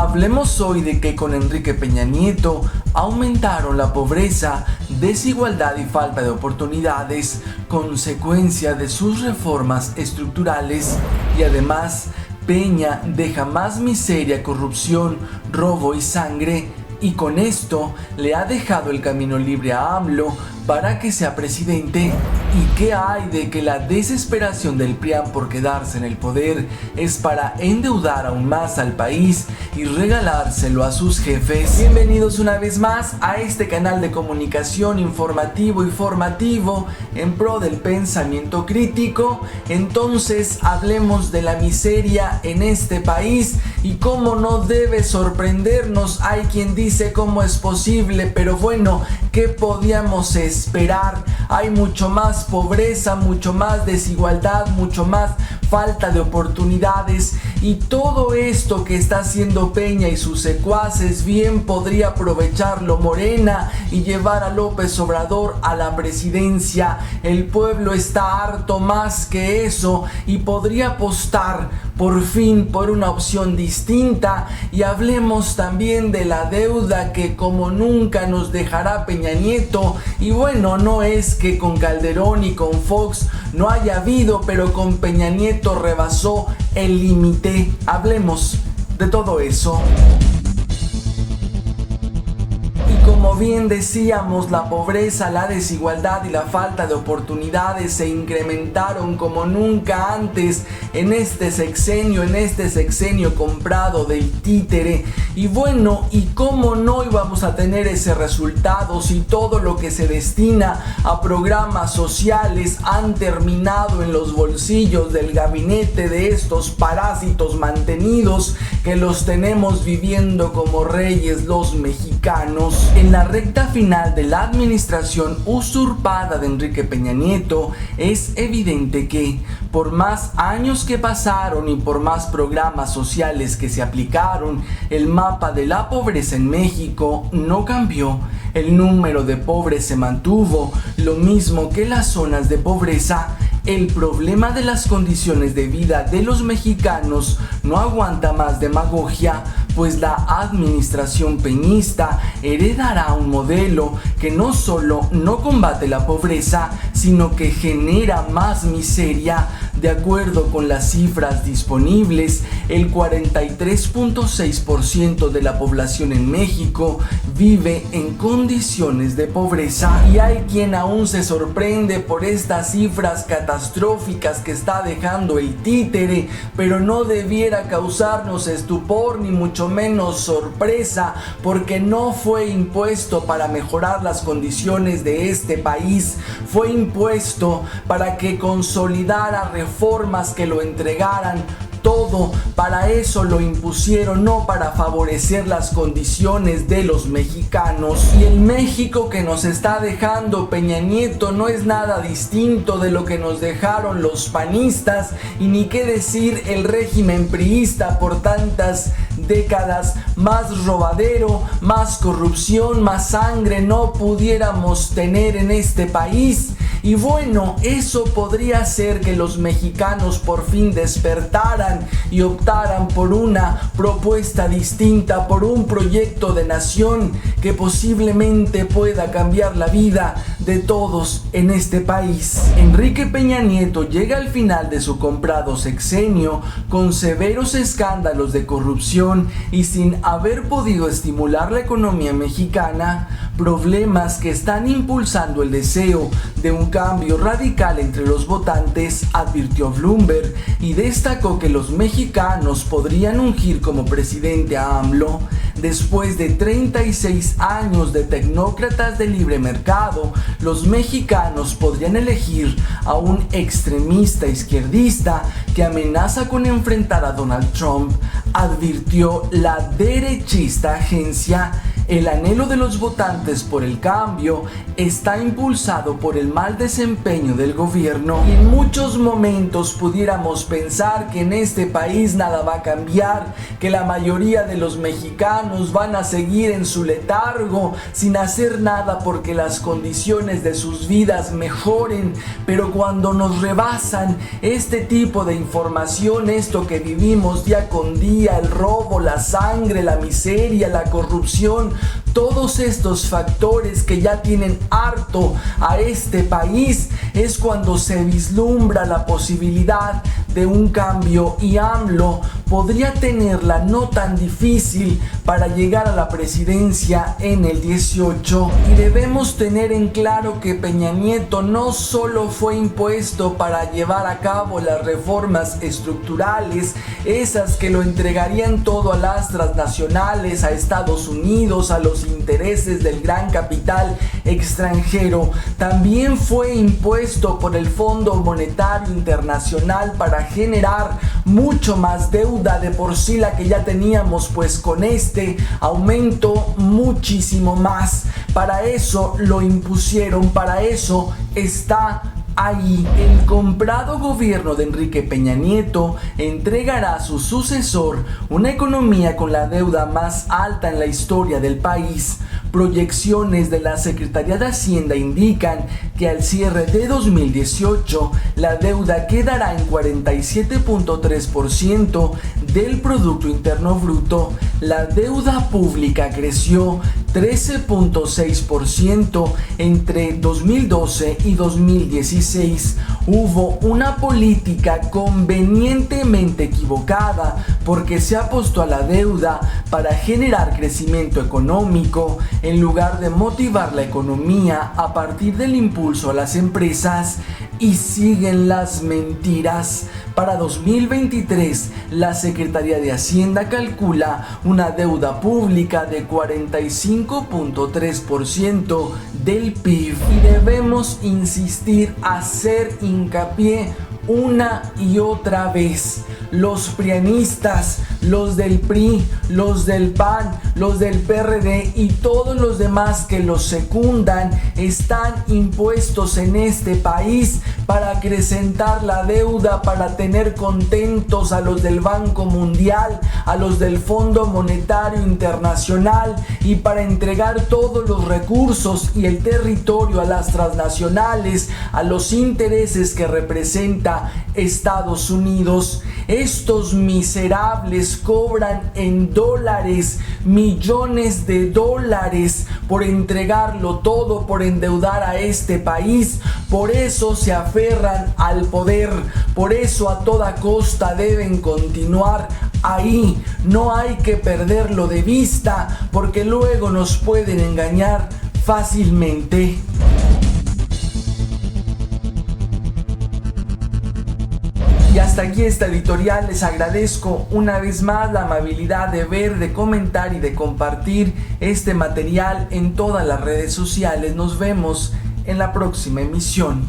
Hablemos hoy de que con Enrique Peña Nieto aumentaron la pobreza, desigualdad y falta de oportunidades, consecuencia de sus reformas estructurales, y además Peña deja más miseria, corrupción, robo y sangre, y con esto le ha dejado el camino libre a AMLO para que sea presidente. ¿Y qué hay de que la desesperación del PRIAN por quedarse en el poder es para endeudar aún más al país y regalárselo a sus jefes? Bienvenidos una vez más a este canal de comunicación informativo y formativo en pro del pensamiento crítico. Entonces hablemos de la miseria en este país y cómo no debe sorprendernos. Hay quien dice cómo es posible, pero bueno, ¿qué podíamos esperar? Hay mucho más pobreza, mucho más desigualdad, mucho más falta de oportunidades, y todo esto que está haciendo Peña y sus secuaces bien podría aprovecharlo Morena y llevar a López Obrador a la presidencia. El pueblo está harto más que eso y podría apostar por fin por una opción distinta. Y hablemos también de la deuda que como nunca nos dejará Peña Nieto. Y bueno, no es que con Calderón y con Fox no haya habido, pero con Peña Nieto rebasó el límite. Hablemos de todo eso. Como bien decíamos, la pobreza, la desigualdad y la falta de oportunidades se incrementaron como nunca antes en este sexenio comprado del títere. Y bueno, ¿y cómo no íbamos a tener ese resultado si todo lo que se destina a programas sociales han terminado en los bolsillos del gabinete de estos parásitos mantenidos que los tenemos viviendo como reyes los mexicanos? En la recta final de la administración usurpada de Enrique Peña Nieto, es evidente que, por más años que pasaron y por más programas sociales que se aplicaron, el mapa de la pobreza en México no cambió. El número de pobres se mantuvo, lo mismo que las zonas de pobreza. El problema de las condiciones de vida de los mexicanos no aguanta más demagogia, pues la administración peñista heredará un modelo que no solo no combate la pobreza, sino que genera más miseria. De acuerdo con las cifras disponibles, el 43.6% de la población en México vive en condiciones de pobreza, y hay quien aún se sorprende por estas cifras catastróficas que está dejando el títere, pero no debiera causarnos estupor ni mucho menos sorpresa, porque no fue impuesto para mejorar las condiciones de este país, fue impuesto para que consolidara reformas que lo entregaran. Todo para eso lo impusieron, no para favorecer las condiciones de los mexicanos. Y el México que nos está dejando Peña Nieto no es nada distinto de lo que nos dejaron los panistas, y ni qué decir el régimen priista por tantas décadas. Más robadero, más corrupción, más sangre no pudiéramos tener en este país. Y bueno, eso podría hacer que los mexicanos por fin despertaran y optaran por una propuesta distinta, por un proyecto de nación que posiblemente pueda cambiar la vida de todos en este país. Enrique Peña Nieto llega al final de su comprado sexenio con severos escándalos de corrupción y sin haber podido estimular la economía mexicana, problemas que están impulsando el deseo de un cambio radical entre los votantes, advirtió Bloomberg, y destacó que los mexicanos podrían ungir como presidente a AMLO. Después de 36 años de tecnócratas de libre mercado, los mexicanos podrían elegir a un extremista izquierdista que amenaza con enfrentar a Donald Trump, advirtió la derechista agencia. El anhelo de los votantes por el cambio está impulsado por el mal desempeño del gobierno. Y en muchos momentos pudiéramos pensar que en este país nada va a cambiar, que la mayoría de los mexicanos van a seguir en su letargo sin hacer nada porque las condiciones de sus vidas mejoren. Pero cuando nos rebasan este tipo de información, esto que vivimos día con día, el robo, la sangre, la miseria, la corrupción, todos estos factores que ya tienen harto a este país, es cuando se vislumbra la posibilidad de un cambio, y AMLO podría tenerla no tan difícil para llegar a la presidencia en el 18. Y debemos tener en claro que Peña Nieto no solo fue impuesto para llevar a cabo las reformas estructurales, esas que lo entregarían todo a las transnacionales, a Estados Unidos, a los intereses del gran capital extranjero. También fue impuesto por el Fondo Monetario Internacional para generar mucho más deuda de por sí la que ya teníamos, pues con este aumento muchísimo más. Para eso lo impusieron, para eso está ahí. El comprado gobierno de Enrique Peña Nieto entregará a su sucesor una economía con la deuda más alta en la historia del país. Proyecciones de la Secretaría de Hacienda indican que al cierre de 2018 la deuda quedará en 47.3% del Producto Interno Bruto. La deuda pública creció 13.6% entre 2012 y 2016. Hubo una política convenientemente equivocada porque se apostó a la deuda para generar crecimiento económico en lugar de motivar la economía a partir del impulso a las empresas. Y siguen las mentiras. Para 2023, la Secretaría de Hacienda calcula una deuda pública de 45.3% del PIB. Y debemos insistir, hacer hincapié una y otra vez: los prianistas, los del PRI, los del PAN, los del PRD y todos los demás que los secundan están impuestos en este país para acrecentar la deuda, para tener contentos a los del Banco Mundial, a los del Fondo Monetario Internacional, y para entregar todos los recursos y el territorio a las transnacionales, a los intereses que representa Estados Unidos. Estos miserables cobran en dólares, millones de dólares, por entregarlo todo, por endeudar a este país. Por eso se aferran al poder, por eso a toda costa deben continuar ahí. No hay que perderlo de vista, porque luego nos pueden engañar fácilmente. Y hasta aquí esta editorial. Les agradezco una vez más la amabilidad de ver, de comentar y de compartir este material en todas las redes sociales. Nos vemos en la próxima emisión.